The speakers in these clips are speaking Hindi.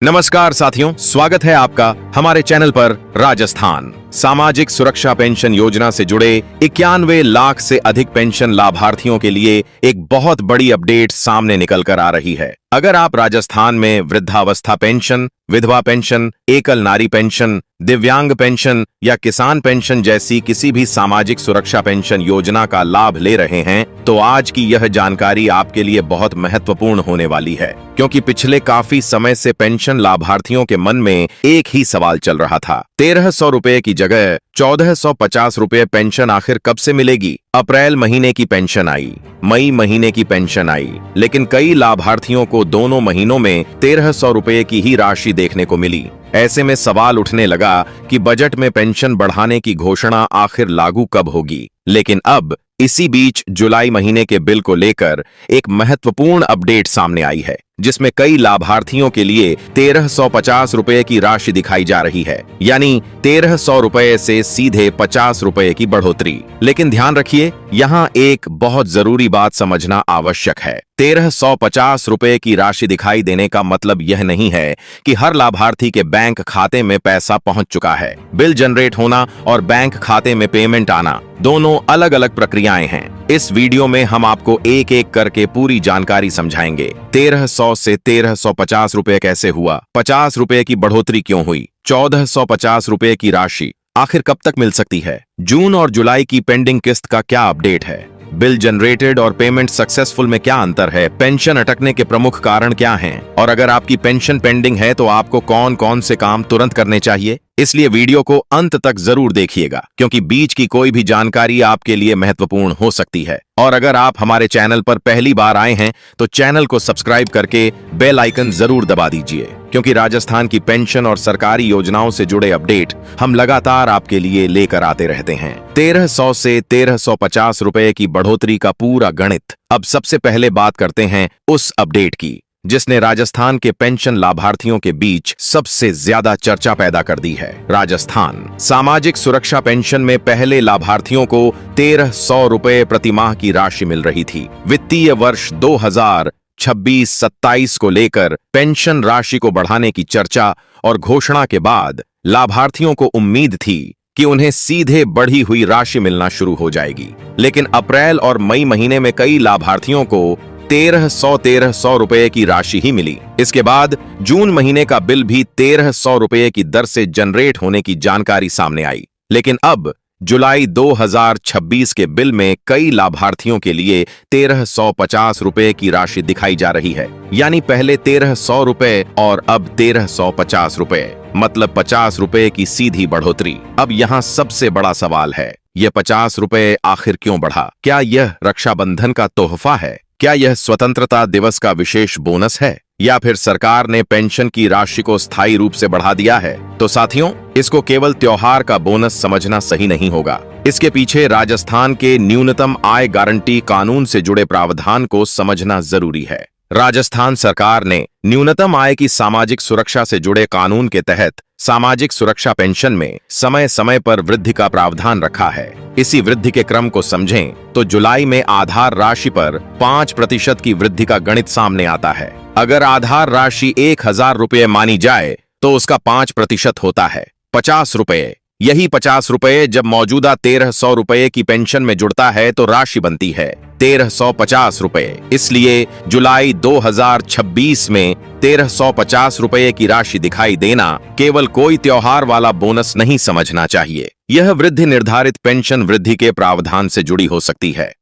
नमस्कार साथियों, स्वागत है आपका हमारे चैनल पर। राजस्थान सामाजिक सुरक्षा पेंशन योजना से जुड़े 91 लाख से अधिक पेंशन लाभार्थियों के लिए एक बहुत बड़ी अपडेट सामने निकल कर आ रही है। अगर आप राजस्थान में वृद्धावस्था पेंशन, विधवा पेंशन, एकल नारी पेंशन, दिव्यांग पेंशन या किसान पेंशन जैसी किसी भी सामाजिक सुरक्षा पेंशन योजना का लाभ ले रहे हैं, तो आज की यह जानकारी आपके लिए बहुत महत्वपूर्ण होने वाली है, क्योंकि पिछले काफी समय से पेंशन लाभार्थियों के मन में एक ही सवाल चल रहा था। 1300 रुपए की जगह 1450 रुपए पेंशन आखिर कब से मिलेगी? अप्रैल महीने की पेंशन आई, मई महीने की पेंशन आई, लेकिन कई लाभार्थियों को दोनों महीनों में 1300 रुपए की ही राशि देखने को मिली। ऐसे में सवाल उठने लगा कि बजट में पेंशन बढ़ाने की घोषणा आखिर लागू कब होगी। लेकिन अब इसी बीच जुलाई महीने के बिल को लेकर एक महत्वपूर्ण अपडेट सामने आई है, जिसमें कई लाभार्थियों के लिए 1350 रुपए की राशि दिखाई जा रही है, यानी 1300 रुपए से सीधे 50 रुपए की बढ़ोतरी। लेकिन ध्यान रखिए, यहाँ एक बहुत जरूरी बात समझना आवश्यक है। 1350 रुपए की राशि दिखाई देने का मतलब यह नहीं है कि हर लाभार्थी के बैंक खाते में पैसा पहुंच चुका है। बिल जनरेट होना और बैंक खाते में पेमेंट आना दोनों अलग अलग प्रक्रियाएं हैं। इस वीडियो में हम आपको एक एक करके पूरी जानकारी समझाएंगे। 1300 से 1350 रुपए कैसे हुआ? 50 रुपए की बढ़ोतरी क्यों हुई? 1450 रुपए की राशि आखिर कब तक मिल सकती है? जून और जुलाई की पेंडिंग किस्त का क्या अपडेट है? बिल जनरेटेड और पेमेंट सक्सेसफुल में क्या अंतर है? पेंशन अटकने के प्रमुख कारण क्या हैं? और अगर आपकी पेंशन पेंडिंग है तो आपको कौन कौन से काम तुरंत करने चाहिए? इसलिए वीडियो को अंत तक जरूर देखिएगा, क्योंकि बीच की कोई भी जानकारी आपके लिए महत्वपूर्ण हो सकती है। और अगर आप हमारे चैनल पर पहली बार आए हैं तो चैनल को सब्सक्राइब करके बेल आइकन जरूर दबा दीजिए, क्योंकि राजस्थान की पेंशन और सरकारी योजनाओं से जुड़े अपडेट हम लगातार आपके लिए लेकर आते रहते हैं। 1300 से 1350 रुपए की बढ़ोतरी का पूरा गणित। अब सबसे पहले बात करते हैं उस अपडेट की जिसने राजस्थान के पेंशन लाभार्थियों के बीच सबसे ज्यादा चर्चा पैदा कर दी है। राजस्थान सामाजिक सुरक्षा पेंशन में पहले लाभार्थियों को 1300 रुपए प्रतिमाह की राशि मिल रही थी। वित्तीय वर्ष 2026-27 को लेकर पेंशन राशि को बढ़ाने की चर्चा और घोषणा के बाद लाभार्थियों को उम्मीद थी कि उन्हें सीधे बढ़ी हुई राशि मिलना शुरू हो जाएगी। लेकिन अप्रैल और मई महीने में कई लाभार्थियों को 1300 रुपए की राशि ही मिली। इसके बाद जून महीने का बिल भी 1300 रुपए की दर से जनरेट होने की जानकारी सामने आई। लेकिन अब जुलाई 2026 के बिल में कई लाभार्थियों के लिए 1350 रुपए की राशि दिखाई जा रही है, यानी पहले 1300 रुपए और अब 1350 रुपए, मतलब 50 रुपए की सीधी बढ़ोतरी। अब यहाँ सबसे बड़ा सवाल है, यह 50 रुपए आखिर क्यों बढ़ा? क्या यह रक्षाबंधन का तोहफा है? क्या यह स्वतंत्रता दिवस का विशेष बोनस है, या फिर सरकार ने पेंशन की राशि को स्थायी रूप से बढ़ा दिया है? तो साथियों, इसको केवल त्योहार का बोनस समझना सही नहीं होगा। इसके पीछे राजस्थान के न्यूनतम आय गारंटी कानून से जुड़े प्रावधान को समझना जरूरी है। राजस्थान सरकार ने न्यूनतम आय की सामाजिक सुरक्षा से जुड़े कानून के तहत सामाजिक सुरक्षा पेंशन में समय समय पर वृद्धि का प्रावधान रखा है। इसी वृद्धि के क्रम को समझें तो जुलाई में आधार राशि पर 5% की वृद्धि का गणित सामने आता है। अगर आधार राशि 1000 रुपये मानी जाए तो उसका 5% होता है 50 रुपये। यही 50 रुपये जब मौजूदा 1300 रुपये की पेंशन में जुड़ता है तो राशि बनती है 1350 रुपये। इसलिए जुलाई 2026 में 1350 रुपये की राशि दिखाई देना केवल कोई त्योहार वाला बोनस नहीं समझना चाहिए। यह वृद्धि निर्धारित पेंशन वृद्धि के प्रावधान से जुड़ी हो सकती है।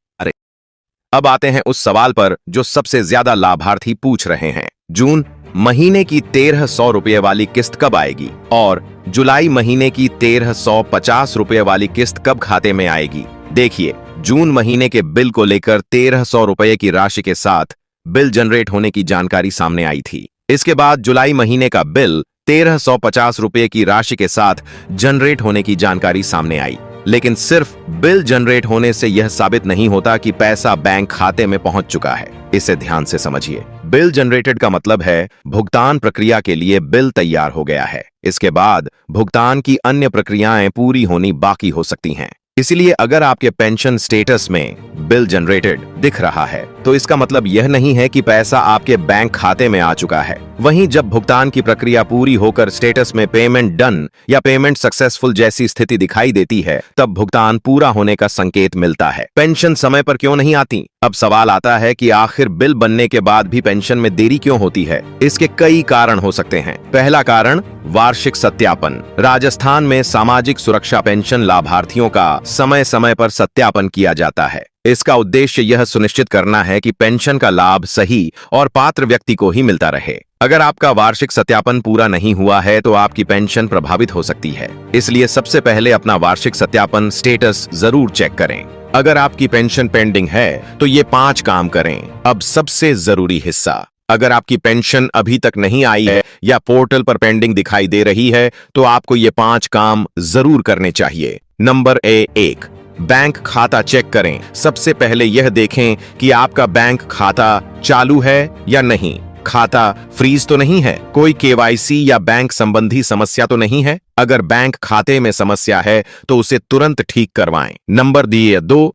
अब आते हैं उस सवाल पर जो सबसे ज्यादा लाभार्थी पूछ रहे हैं। जून महीने की 1300 रुपये वाली किस्त कब आएगी और जुलाई महीने की 1350 रुपये वाली किस्त कब खाते में आएगी? देखिए, जून महीने के बिल को लेकर 1300 रुपये की राशि के साथ बिल जनरेट होने की जानकारी सामने आई थी। इसके बाद जुलाई महीने का बिल 1350 रुपये की राशि के साथ जनरेट होने की जानकारी सामने आई। लेकिन सिर्फ बिल जनरेट होने से यह साबित नहीं होता कि पैसा बैंक खाते में पहुंच चुका है। इसे ध्यान से समझिए। बिल जनरेटेड का मतलब है भुगतान प्रक्रिया के लिए बिल तैयार हो गया है। इसके बाद भुगतान की अन्य प्रक्रियाएं पूरी होनी बाकी हो सकती हैं। इसलिए अगर आपके पेंशन स्टेटस में बिल जनरेटेड दिख रहा है तो इसका मतलब यह नहीं है कि पैसा आपके बैंक खाते में आ चुका है। वहीं जब भुगतान की प्रक्रिया पूरी होकर स्टेटस में पेमेंट डन या पेमेंट सक्सेसफुल जैसी स्थिति दिखाई देती है, तब भुगतान पूरा होने का संकेत मिलता है। पेंशन समय पर क्यों नहीं आती? अब सवाल आता है कि आखिर बिल बनने के बाद भी पेंशन में देरी क्यों होती है? इसके कई कारण हो सकते हैं। पहला कारण वार्षिक सत्यापन। राजस्थान में सामाजिक सुरक्षा पेंशन लाभार्थियों का समय समय पर सत्यापन किया जाता है। इसका उद्देश्य यह सुनिश्चित करना है कि पेंशन का लाभ सही और पात्र व्यक्ति को ही मिलता रहे। अगर आपका वार्षिक सत्यापन पूरा नहीं हुआ है तो आपकी पेंशन प्रभावित हो सकती है। इसलिए सबसे पहले अपना वार्षिक सत्यापन स्टेटस जरूर चेक करें। अगर आपकी पेंशन पेंडिंग है तो ये 5 काम करें। अब सबसे जरूरी हिस्सा, अगर आपकी पेंशन अभी तक नहीं आई है या पोर्टल पर पेंडिंग दिखाई दे रही है तो आपको ये 5 काम जरूर करने चाहिए। नंबर 1, बैंक खाता चेक करें। सबसे पहले यह देखें कि आपका बैंक खाता चालू है या नहीं। खाता फ्रीज तो नहीं है, कोई केवाईसी या बैंक संबंधी समस्या तो नहीं है। अगर बैंक खाते में समस्या है तो उसे तुरंत ठीक करवाएं। नंबर 2,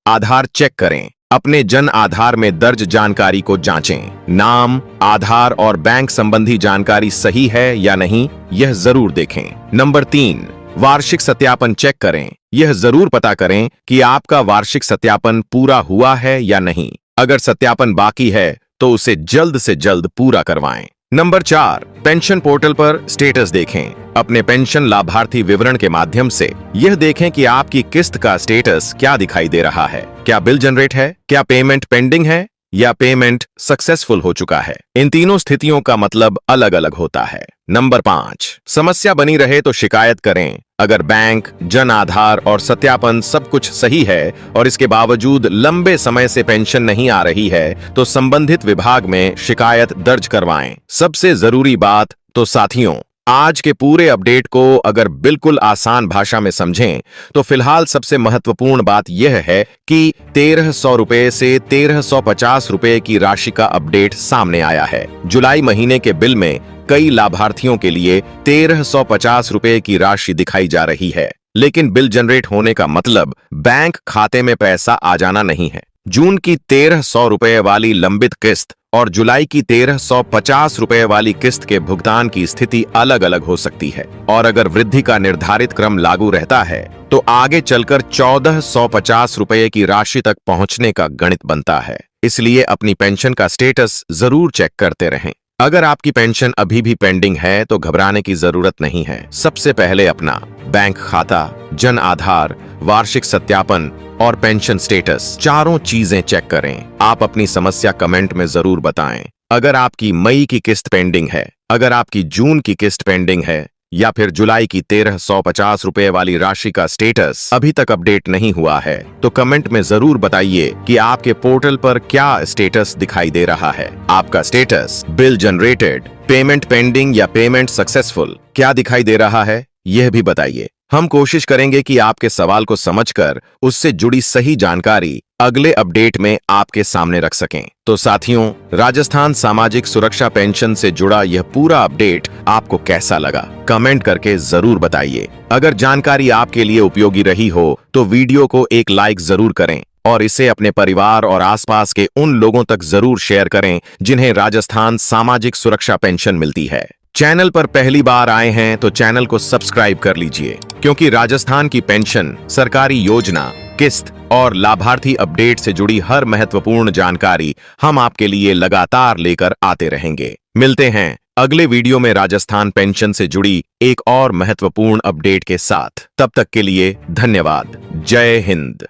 आधार चेक करें। अपने जन आधार में दर्ज जानकारी को जांचें। नाम, आधार और बैंक संबंधी जानकारी सही है या नहीं, यह जरूर देखें। नंबर 3, वार्षिक सत्यापन चेक करें। यह जरूर पता करें कि आपका वार्षिक सत्यापन पूरा हुआ है या नहीं। अगर सत्यापन बाकी है तो उसे जल्द से जल्द पूरा करवाएं। नंबर 4, पेंशन पोर्टल पर स्टेटस देखें। अपने पेंशन लाभार्थी विवरण के माध्यम से यह देखें कि आपकी किस्त का स्टेटस क्या दिखाई दे रहा है। क्या बिल जनरेट है, क्या पेमेंट पेंडिंग है या पेमेंट सक्सेसफुल हो चुका है। इन तीनों स्थितियों का मतलब अलग अलग होता है। नंबर 5, समस्या बनी रहे तो शिकायत करें। अगर बैंक, जन आधार और सत्यापन सब कुछ सही है और इसके बावजूद लंबे समय से पेंशन नहीं आ रही है तो संबंधित विभाग में शिकायत दर्ज करवाएं। सबसे जरूरी बात तो साथियों, आज के पूरे अपडेट को अगर बिल्कुल आसान भाषा में समझें तो फिलहाल सबसे महत्वपूर्ण बात यह है कि 1300 रुपए से 1350 रुपए की राशि का अपडेट सामने आया है। जुलाई महीने के बिल में कई लाभार्थियों के लिए 1350 रुपए की राशि दिखाई जा रही है, लेकिन बिल जनरेट होने का मतलब बैंक खाते में पैसा आ जाना नहीं है। जून की 1300 रुपए वाली लंबित किस्त और जुलाई की 1350 रुपए वाली किस्त के भुगतान की स्थिति अलग अलग हो सकती है और अगर वृद्धि का निर्धारित क्रम लागू रहता है तो आगे चलकर 1450 रुपए की राशि तक पहुंचने का गणित बनता है। इसलिए अपनी पेंशन का स्टेटस जरूर चेक करते रहें। अगर आपकी पेंशन अभी भी पेंडिंग है तो घबराने की जरूरत नहीं है। सबसे पहले अपना बैंक खाता, जन आधार, वार्षिक सत्यापन और पेंशन स्टेटस, चारों चीजें चेक करें। आप अपनी समस्या कमेंट में जरूर बताएं। अगर आपकी मई की किस्त पेंडिंग है, अगर आपकी जून की किस्त पेंडिंग है या फिर जुलाई की 1350 रुपए वाली राशि का स्टेटस अभी तक अपडेट नहीं हुआ है तो कमेंट में जरूर बताइए कि आपके पोर्टल पर क्या स्टेटस दिखाई दे रहा है। आपका status bill generated, payment pending या पेमेंट सक्सेसफुल क्या दिखाई दे रहा है, यह भी बताइए। हम कोशिश करेंगे कि आपके सवाल को समझकर उससे जुड़ी सही जानकारी अगले अपडेट में आपके सामने रख सकें। तो साथियों, राजस्थान सामाजिक सुरक्षा पेंशन से जुड़ा यह पूरा अपडेट आपको कैसा लगा, कमेंट करके जरूर बताइए। अगर जानकारी आपके लिए उपयोगी रही हो तो वीडियो को एक लाइक जरूर करें और इसे अपने परिवार और आसपास के उन लोगों तक जरूर शेयर करें जिन्हें राजस्थान सामाजिक सुरक्षा पेंशन मिलती है। चैनल पर पहली बार आए हैं तो चैनल को सब्सक्राइब कर लीजिए, क्योंकि राजस्थान की पेंशन, सरकारी योजना, किस्त और लाभार्थी अपडेट से जुड़ी हर महत्वपूर्ण जानकारी हम आपके लिए लगातार लेकर आते रहेंगे। मिलते हैं अगले वीडियो में राजस्थान पेंशन से जुड़ी एक और महत्वपूर्ण अपडेट के साथ। तब तक के लिए धन्यवाद। जय हिंद।